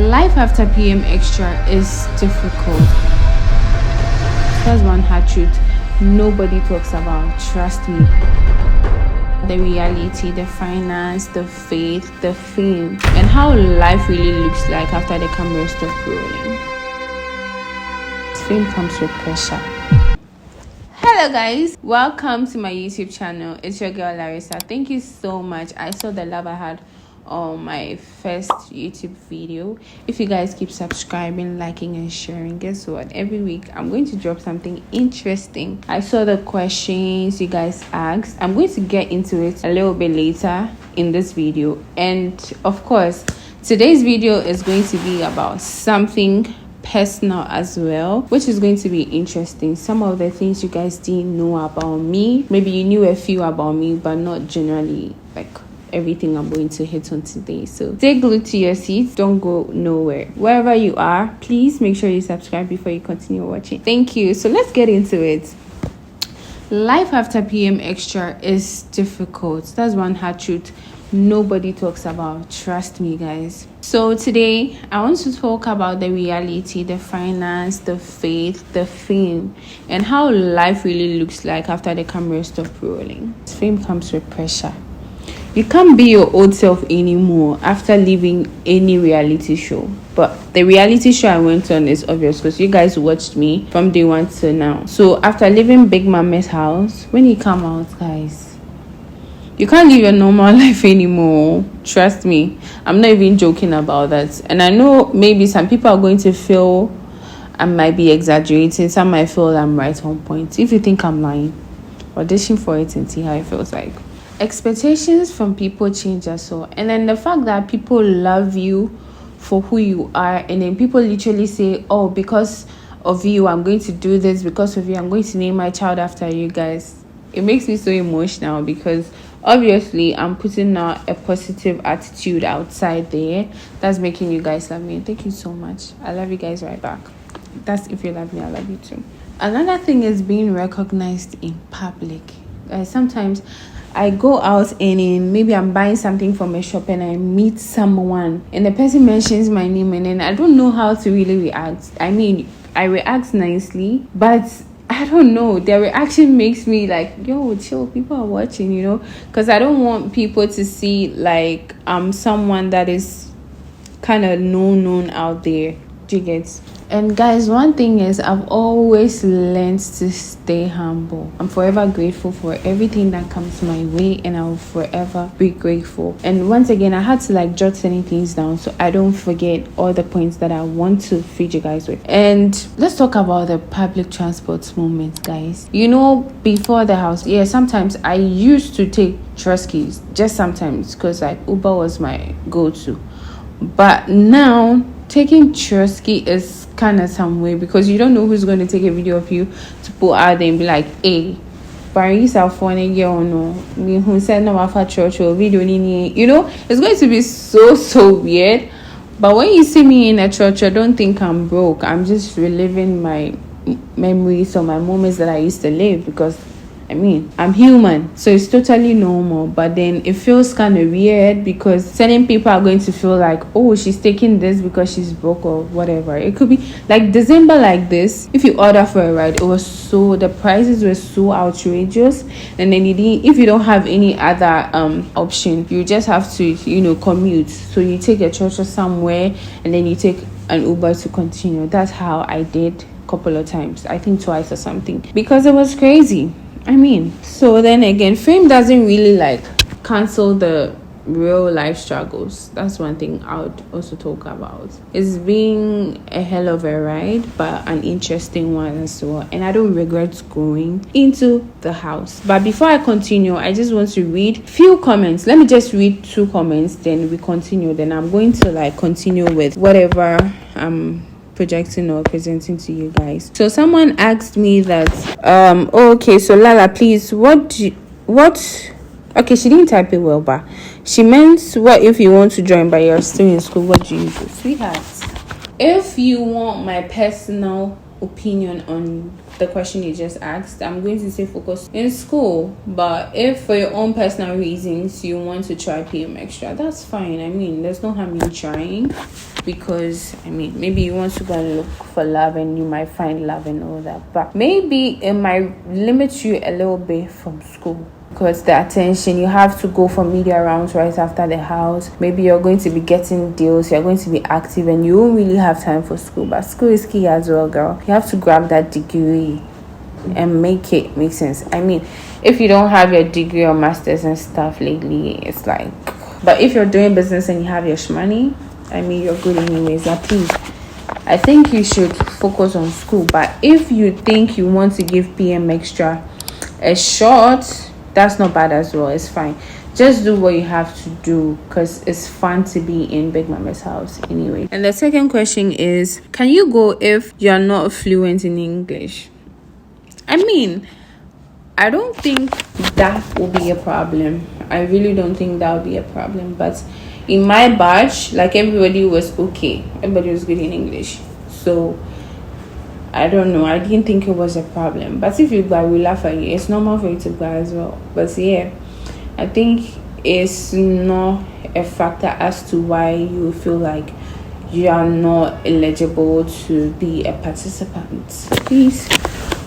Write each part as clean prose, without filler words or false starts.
Life after PMXtra is difficult. That's one hard truth nobody talks about, trust me. The reality, the finance, the faith, the fame, and how life really looks like after the cameras stop rolling. Fame comes with pressure. Hello guys, welcome to my YouTube channel. It's your girl Larissa. Thank you so much. I saw the love I had on my first YouTube video. If you guys keep subscribing, liking and sharing, guess what, every week I'm going to drop something interesting. I saw the questions you guys asked. I'm going to get into it a little bit later in this video, and of course today's video is going to be about something personal as well, which is going to be interesting. Some of the things you guys didn't know about me, maybe you knew a few about me, but not generally like everything I'm going to hit on today. So stay glued to your seats, don't go nowhere. Wherever you are, please make sure you subscribe before you continue watching. Thank you. So let's get into it. Life after PMXtra is difficult. That's one hard truth nobody talks about, trust me guys. So today I want to talk about the reality, the finance, the faith, the fame, and how life really looks like after the cameras stop rolling. Fame comes with pressure. You can't be your old self anymore after leaving any reality show. But the reality show I went on is obvious because you guys watched me from day one to now. So after leaving Big Mama's house, when you come out, guys, you can't live your normal life anymore. Trust me. I'm not even joking about that. And I know maybe some people are going to feel I might be exaggerating. Some might feel I'm right on point. If you think I'm lying, audition for it and see how it feels like. Expectations from people change as well. And then the fact that people love you for who you are, and then people literally say, oh, because of you, I'm going to do this. Because of you, I'm going to name my child after you guys. It makes me so emotional because obviously I'm putting out a positive attitude outside there that's making you guys love me. Thank you so much. I love you guys right back. That's if you love me, I love you too. Another thing is being recognized in public. Sometimes I go out and maybe I'm buying something from a shop and I meet someone and the person mentions my name and then I don't know how to really react. I mean, I react nicely, but I don't know, their reaction makes me like, yo, chill, people are watching, you know, because I don't want people to see like I'm someone that is kind of known out there. Do you get? And guys, one thing is I've always learned to stay humble. I'm forever grateful for everything that comes my way, and I will forever be grateful. And once again, I had to like jot certain things down so I don't forget all the points that I want to feed you guys with. And let's talk about the public transport moment, guys. You know, before the house, yeah, sometimes I used to take trust keys, just sometimes, because like Uber was my go-to. But now taking trust key is kind of some way because you don't know who's going to take a video of you to put out there and be like, hey, Barisa phone or no, who said no after church or video, you know, it's going to be so weird. But when you see me in a church, I don't think I'm broke. I'm just reliving my memories or my moments that I used to live because I mean, I'm human, so it's totally normal. But then it feels kind of weird because certain people are going to feel like, oh, she's taking this because she's broke or whatever. It could be like December like this. If you order for a ride, the prices were so outrageous, and then if you don't have any other option, you just have to, you know, commute. So you take a church or somewhere, and then you take an Uber to continue. That's how I did a couple of times. I think twice or something because it was crazy. I mean, so then again, fame doesn't really like cancel the real life struggles. That's one thing I would also talk about. It's been a hell of a ride, but an interesting one as well. And I don't regret going into the house. But before I continue, I just want to read few comments. Let me just read 2 comments, then we continue. Then I'm going to like continue with whatever I'm projecting or presenting to you guys. So someone asked me that okay, so Lala, please, okay, she didn't type it well, but she meant, what if you want to join but you're still in school, what do you do? Sweetheart, if you want my personal opinion on the question you just asked, I'm going to say focus in school. But if for your own personal reasons you want to try PMXtra, that's fine. I mean, there's no harm in trying, because I mean, maybe you want to go and look for love and you might find love and all that, but maybe it might limit you a little bit from school, because the attention, you have to go for media rounds right after the house. Maybe you're going to be getting deals, you're going to be active, and you won't really have time for school. But school is key as well, girl. You have to grab that degree and make it make sense. I mean, if you don't have your degree or masters and stuff lately, it's like, but if you're doing business and you have your money, I mean, you're good anyways. At least I think you should focus on school. But if you think you want to give PMXtra a shot, that's not bad as well. It's fine. Just do what you have to do, because it's fun to be in Big Mama's house anyway. And the second question is, can you go if you're not fluent in English? I mean, I don't think that will be a problem. I really don't think that will be a problem. But in my batch, like, everybody was okay. Everybody was good in English. So I don't know. I didn't think it was a problem. But if you go, we laugh at you. It's normal for you to go as well. But yeah, I think it's not a factor as to why you feel like you are not eligible to be a participant. Please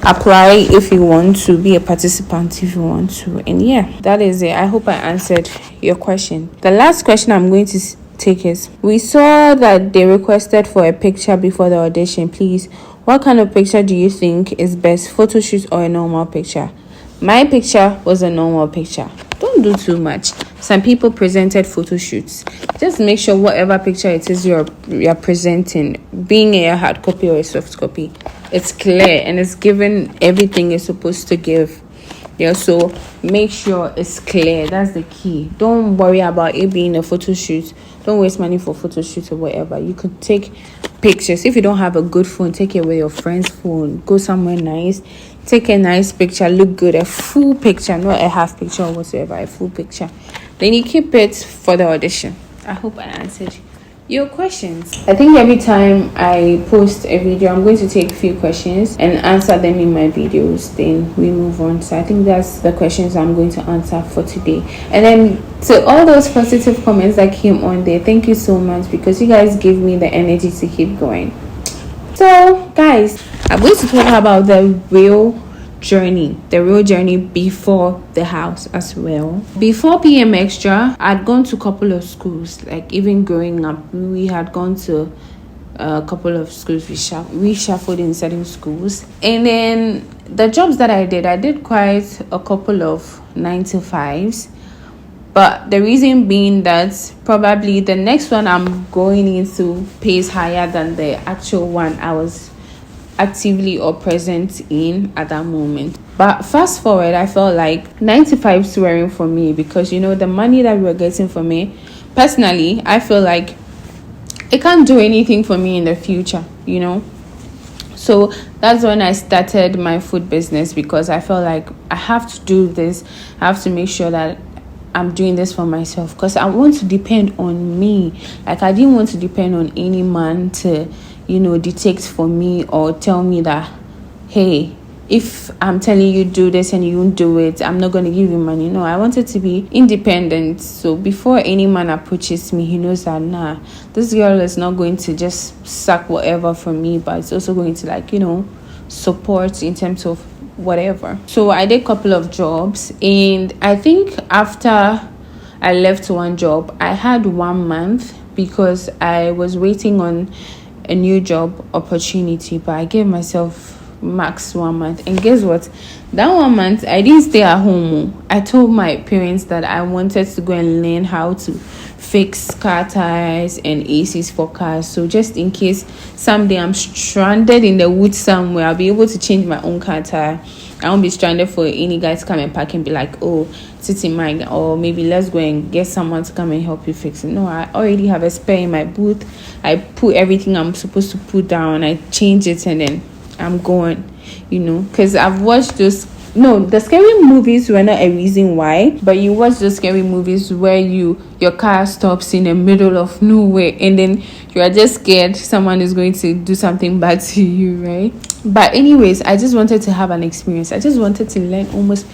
apply if you want to be a participant, if you want to. And yeah, that is it. I hope I answered your question. The last question I'm going to take is, we saw that they requested for a picture before the audition. Please, what kind of picture do you think is best, photo shoot or a normal picture? My picture was a normal picture. Don't do too much. Some people presented photo shoots. Just make sure whatever picture it is you're presenting, being a hard copy or a soft copy, it's clear and it's given everything it's supposed to give. Yeah, so make sure it's clear. That's the key. Don't worry about it being a photo shoot. Don't waste money for photo shoot or whatever. You could take pictures. If you don't have a good phone, take it with your friend's phone. Go somewhere nice. Take a nice picture. Look good. A full picture, not a half picture or whatsoever. A full picture. Then you keep it for the audition. I hope I answered your questions. I think every time I post a video, I'm going to take a few questions and answer them in my videos. Then we move on. So I think that's the questions I'm going to answer for today. And then to all those positive comments that came on there, thank you so much, because you guys give me the energy to keep going. So guys, I'm going to talk about the real journey before the house as well. Before PMXtra, I'd gone to a couple of schools. Like, even growing up, we had gone to a couple of schools. We shuffled in certain schools, and then the jobs that I did quite a couple of 9-to-5s. But the reason being that probably the next one I'm going into pays higher than the actual one I was actively or present in at that moment. But fast forward, I felt like 9-to-5s weren't for me, because, you know, the money that we were getting for me, personally, I feel like it can't do anything for me in the future, you know. So that's when I started my food business, because I felt like I have to do this. I have to make sure that I'm doing this for myself, because I want to depend on me. Like, I didn't want to depend on any man to, you know, dictate for me or tell me that, hey, if I'm telling you do this and you won't do it, I'm not going to give you money. No, I wanted to be independent. So before any man approaches me, he knows that, nah, this girl is not going to just suck whatever from me, but it's also going to, like, you know, support in terms of whatever. So I did a couple of jobs, and I think after I left one job, I had 1 month, because I was waiting on a new job opportunity, but I gave myself max 1 month. And guess what? That 1 month, I didn't stay at home. I told my parents that I wanted to go and learn how to fix car tires and ACs for cars. So just in case someday I'm stranded in the woods somewhere, I'll be able to change my own car tire. I won't be stranded for any guy to come and park and be like, oh, sit in mine, or maybe let's go and get someone to come and help you fix it. No, I already have a spare in my booth. I put everything I'm supposed to put down, I change it, and then I'm going, you know, because I've watched those No, the scary movies were not a reason why, but you watch the scary movies where your car stops in the middle of nowhere and then you are just scared someone is going to do something bad to you, right? But anyways, I just wanted to have an experience. I just wanted to learn almost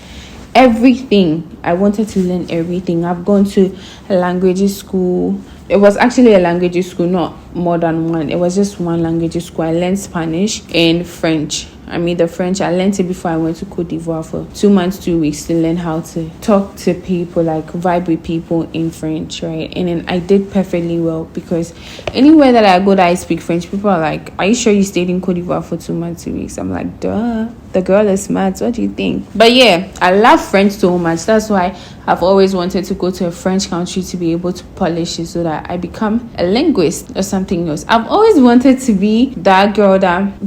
everything. I wanted to learn everything. I've gone to a language school. It was actually a language school, not more than one. It was just one language school. I learned Spanish and French. The French, I learned it before I went to Cote d'Ivoire for 2 months, 2 weeks to learn how to talk to people, like vibe with people in French, right? And then I did perfectly well because anywhere that I go that I speak French, people are like, are you sure you stayed in Cote d'Ivoire for 2 months, 2 weeks? I'm like, duh, the girl is smart. What do you think? But yeah, I love French so much. That's why I've always wanted to go to a French country to be able to polish it so that I become a linguist or something else. I've always wanted to be that girl that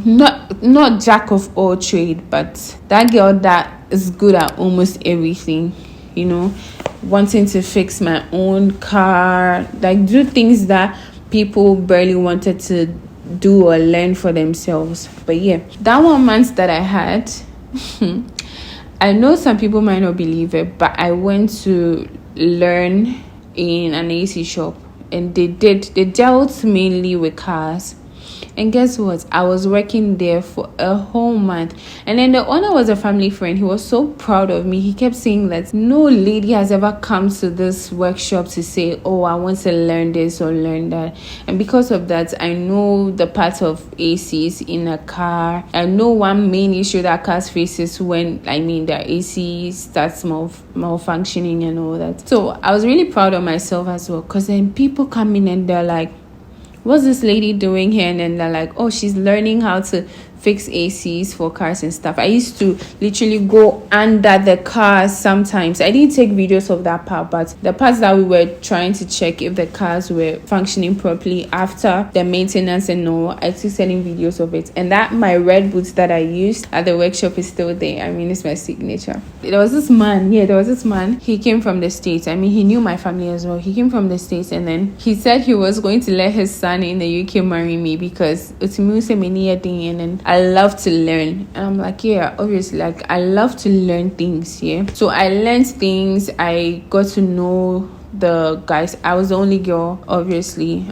not jack of all trade, but that girl that is good at almost everything, wanting to fix my own car, like do things that people barely wanted to do or learn for themselves. But yeah, that 1 month that I had, I know some people might not believe it, but I went to learn in an AC shop and they dealt mainly with cars. And guess what? I was working there for a whole month. And then the owner was a family friend. He was so proud of me. He kept saying that no lady has ever come to this workshop to say, oh, I want to learn this or learn that. And because of that, I know the part of ACs in a car. I know one main issue that cars faces when, their AC starts malfunctioning and all that. So I was really proud of myself as well. Because then people come in and they're like, what's this lady doing here? And then they're like, oh, she's learning how to fix ACs for cars and stuff. I used to literally go under the cars sometimes. I didn't take videos of that part, but the parts that we were trying to check if the cars were functioning properly after the maintenance and all, I took sending videos of it. And that my red boots that I used at the workshop is still there. It's my signature. There was this man. He came from the States. He knew my family as well. He came from the States and then he said he was going to let his son in the UK marry me because it's thing, and then I love to learn. And I'm like, yeah, obviously, I love to learn things, yeah. So I learned things. I got to know the guys. I was the only girl, obviously.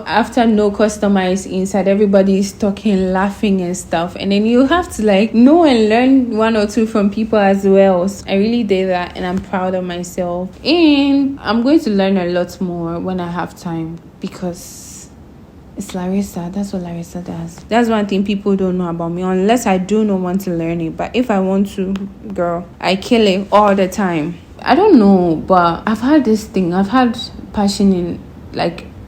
After no customer is inside, everybody is talking, laughing and stuff. And then you have to know and learn one or two from people as well. So I really did that and I'm proud of myself. And I'm going to learn a lot more when I have time because it's Larissa. That's what Larissa does. That's one thing people don't know about me unless I do not want to learn it. But if I want to, girl, I kill it all the time. I don't know, but I've had this thing. I've had passion in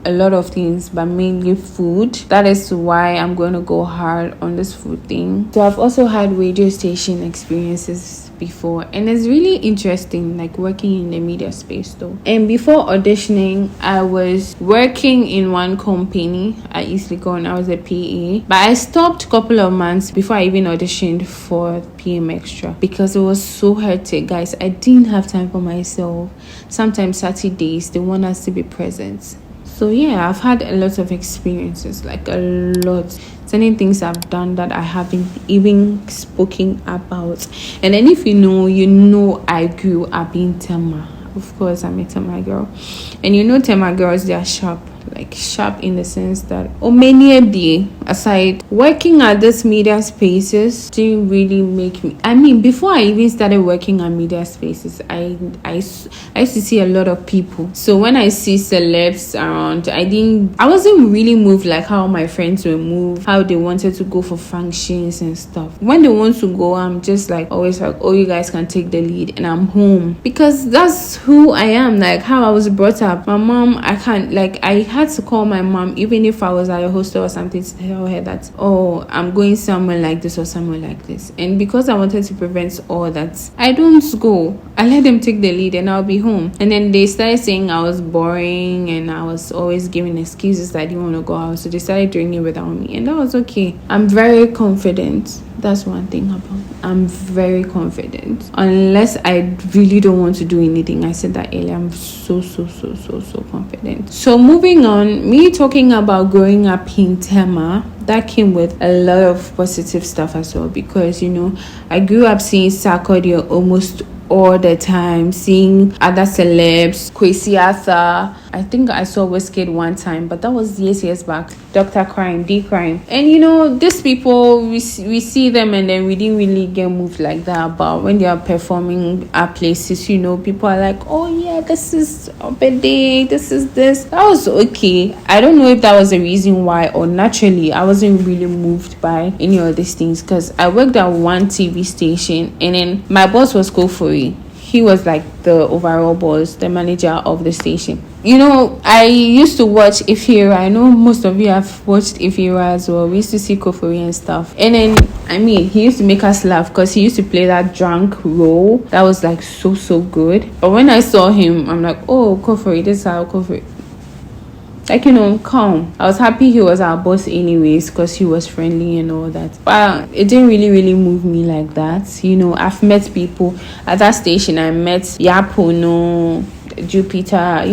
a lot of things, but mainly food. That is why I'm going to go hard on this food thing. So I've also had radio station experiences before, and it's really interesting working in the media space though. And before auditioning, I was working in one company at East Legon. I was a PA, but I stopped a couple of months before I even auditioned for PMXtra because it was so hectic, guys. I didn't have time for myself. Sometimes Saturdays they want us to be present. So yeah, I've had a lot of experiences, a lot. Certain things I've done that I haven't even spoken about. And then if you know I grew up in Tema. Of course, I'm a Tema girl. And Tema girls, they are sharp. Sharp in the sense that many a day aside working at this media spaces didn't really make me before I even started working at media spaces, I used to see a lot of people. So when I see celebs around, I wasn't really moved like how my friends were moved, how they wanted to go for functions and stuff. When they want to go, I'm just always oh, you guys can take the lead, and I'm home because that's who I am, how I was brought up. My mom, I can't I had to call my mom even if I was at a hostel or something to tell her that, oh, I'm going somewhere like this or somewhere like this. And because I wanted to prevent all that, I don't go. I let them take the lead and I'll be home. And then they started saying I was boring and I was always giving excuses that I didn't want to go out. So they started doing it without me, and that was okay. I'm very confident. That's one thing about me. I'm very confident. Unless I really don't want to do anything. I said that earlier. I'm so confident. So moving on, me talking about growing up in Tema, that came with a lot of positive stuff as well, because I grew up seeing Sarkodie almost all the time, seeing other celebs, Kwesi Arthur. I think I saw Wizkid one time, but that was years back. Dr. Crime, D Crime. And these people, we see them and then we didn't really get moved like that. But when they are performing at places, people are like, oh yeah, this is Obede, this is this. That was okay. I don't know if that was the reason why, or naturally, I wasn't really moved by any of these things, because I worked at one TV station and then my boss was Kofori. He was like the overall boss, the manager of the station. I used to watch Ifira. I know most of you have watched Ifira as well. We used to see Kofori and stuff. And then, he used to make us laugh because he used to play that drunk role. That was like so good. But when I saw him, I'm like, oh, Kofori, this is how Kofori. Like, calm. I was happy he was our boss anyways, because he was friendly and all that. But it didn't really move me like that. I've met people at that station. I met Yapono, Jupiter,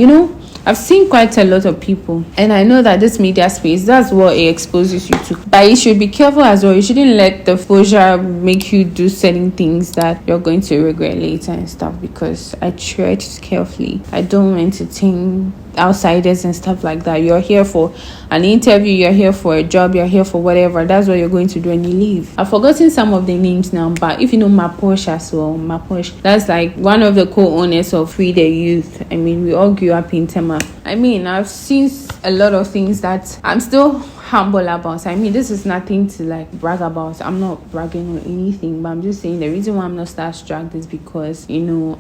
I've seen quite a lot of people, and I know that this media space, that's what it exposes you to. But you should be careful as well. You shouldn't let the exposure make you do certain things that you're going to regret later and stuff, because I tread carefully. I don't entertain outsiders and stuff like that. You're here for an interview, you're here for a job, you're here for whatever. That's what you're going to do when you leave. I've forgotten some of the names now, but if you know Maposh as well, Maposh, that's like one of the co-owners of Free the Youth. We all grew up in Tema. I've seen a lot of things that I'm still humble about. This is nothing to like brag about. I'm not bragging or anything, but I'm just saying the reason why I'm not starstruck is because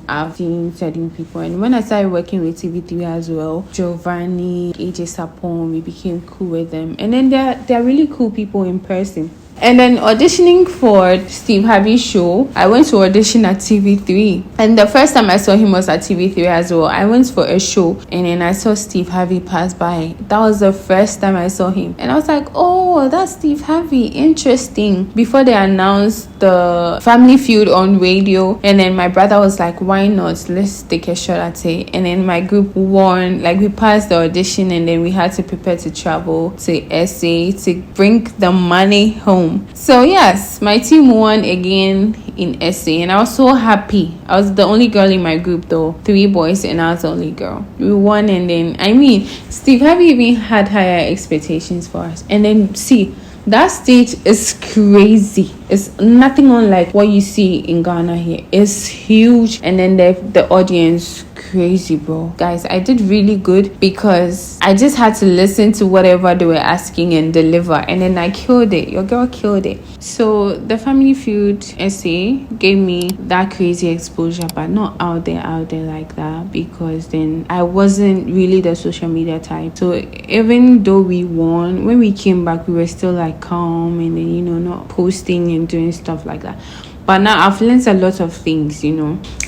I've seen certain people. And when I started working with TV3 as well, Giovanni, AJ Sapon, we became cool with them, and then they're really cool people in person. And then auditioning for Steve Harvey's show, I went to audition at TV3. And the first time I saw him was at TV3 as well. I went for a show and then I saw Steve Harvey pass by. That was the first time I saw him. And I was like, oh, that's Steve Harvey. Interesting. Before they announced the Family Feud on radio. And then my brother was like, why not? Let's take a shot at it. And then my group won. Like, we passed the audition and then we had to prepare to travel to SA to bring the money home. So yes, my team won again in SA and I was so happy. I was the only girl in my group though, 3 boys and I was the only girl. We won, and then Steve Harvey even had higher expectations for us. And then see, that stage is crazy. It's nothing unlike what you see in Ghana here. It's huge, and then the audience, crazy, bro. Guys, I did really good because I just had to listen to whatever they were asking and deliver, and then I killed it. Your girl killed it. So the Family Feud essay gave me that crazy exposure, but not out there like that, because then I wasn't really the social media type. So even though we won, when we came back, we were still like calm and then not posting and doing stuff like that. But now I've learned a lot of things,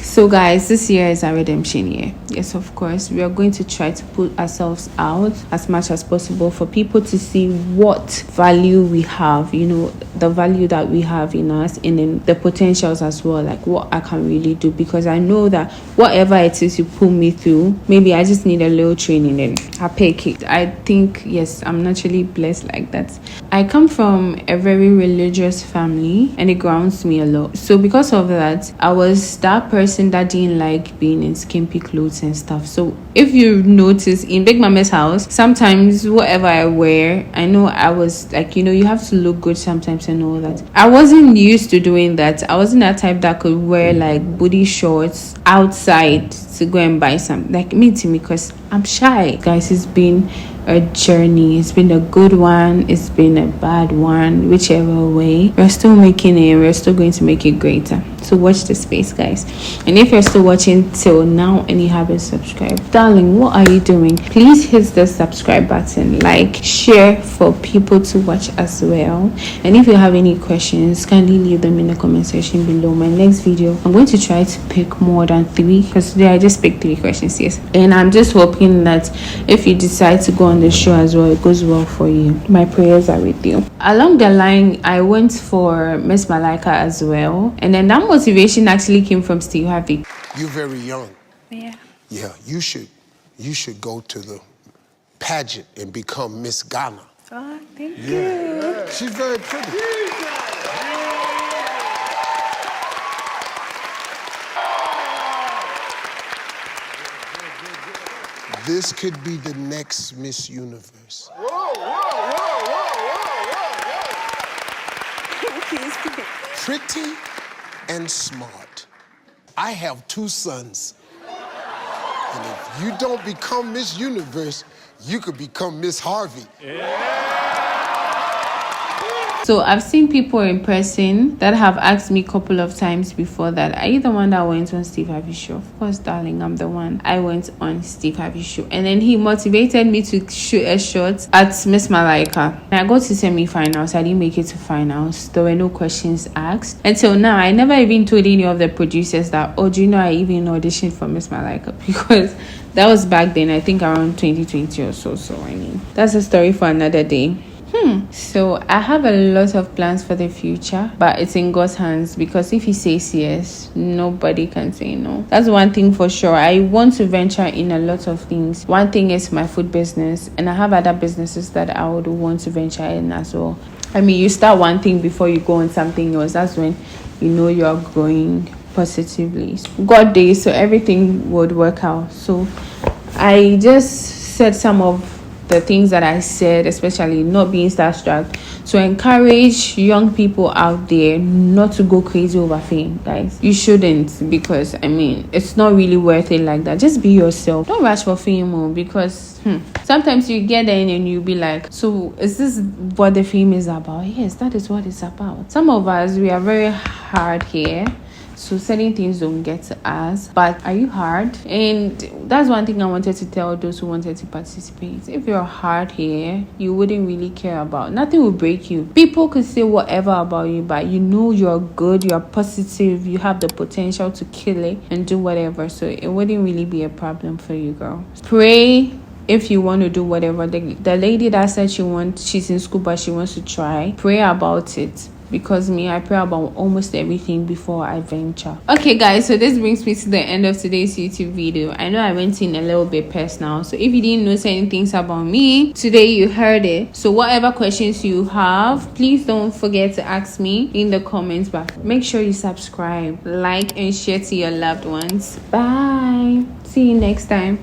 So guys, this year is our redemption year. Yes, of course, we are going to try to put ourselves out as much as possible for people to see what value we have, the value that we have in us, and then the potentials as well, like what I can really do. Because I know that whatever it is you pull me through, maybe I just need a little training and I pick it. I think, yes, I'm naturally blessed like that. I come from a very religious family and it grounds me a lot. So because of that, I was that person that didn't like being in skimpy clothes and stuff. So if you notice in Big Mama's house, sometimes whatever I wear, I know I was like, you have to look good sometimes and all that. I wasn't used to doing that. I wasn't that type that could wear like booty shorts outside to go and buy some. Like me, because I'm shy. Guys, it's been a journey. It's been a good one, it's been a bad one, whichever way. We're still making it, we're still going to make it greater. So watch the space, guys. And if you're still watching till now and you haven't subscribed, darling, what are you doing? Please hit the subscribe button, like, share for people to watch as well. And if you have any questions, kindly leave them in the comment section below. My next video, I'm going to try to pick more than 3, because today I just picked 3 questions. Yes, and I'm just hoping that if you decide to go on the show as well, it goes well for you. My prayers are with you. Along the line, I went for Miss Malika as well, and then that motivation actually came from Steve Harvey. You're very young. Yeah, you should go to the pageant and become Miss Ghana. Oh, thank you. She's very pretty. This could be the next Miss Universe. Pretty and smart. I have 2 sons. And if you don't become Miss Universe, you could become Miss Harvey. So I've seen people in person that have asked me a couple of times before that, are you the one that went on Steve Harvey's show? Of course, darling, I'm the one. I went on Steve Harvey's show. And then he motivated me to shoot a shot at Miss Malaika. And I got to semi-finals. I didn't make it to finals. There were no questions asked. Until now, I never even told any of the producers that, oh, do you know I even auditioned for Miss Malaika? Because that was back then, I think around 2020 or so. So, I mean, that's a story for another day. So I have a lot of plans for the future, but it's in God's hands, because if he says yes, nobody can say no. That's one thing for sure. I want to venture in a lot of things. One thing is my food business, and I have other businesses that I would want to venture in as well. I mean, you start one thing before you go on something else. That's when you know you're growing positively. God days, so everything would work out. So I just said some of the things that I said, especially not being starstruck, to encourage young people out there not to go crazy over fame, guys. You shouldn't, because I mean, it's not really worth it like that. Just be yourself. Don't rush for fame, because sometimes you get there and you'll be like, so is this what the fame is about? Yes, that is what it's about. Some of us, we are very hard here, so certain things don't get to us. But are you hard? And that's one thing I wanted to tell those who wanted to participate. If you're hard here, you wouldn't really care about. Nothing will break you. People could say whatever about you, but you know you're good, you're positive, you have the potential to kill it and do whatever. So it wouldn't really be a problem for you, girl. Pray. If you want to do whatever, the lady that said she's in school but she wants to try, pray about it. Because I pray about almost everything before I venture. Okay, guys, so this brings me to the end of today's YouTube video. I know I went in a little bit personal, so if you didn't know certain things about me, today you heard it. So whatever questions you have, please don't forget to ask me in the comments box. Make sure you subscribe, like, and share to your loved ones. Bye. See you next time.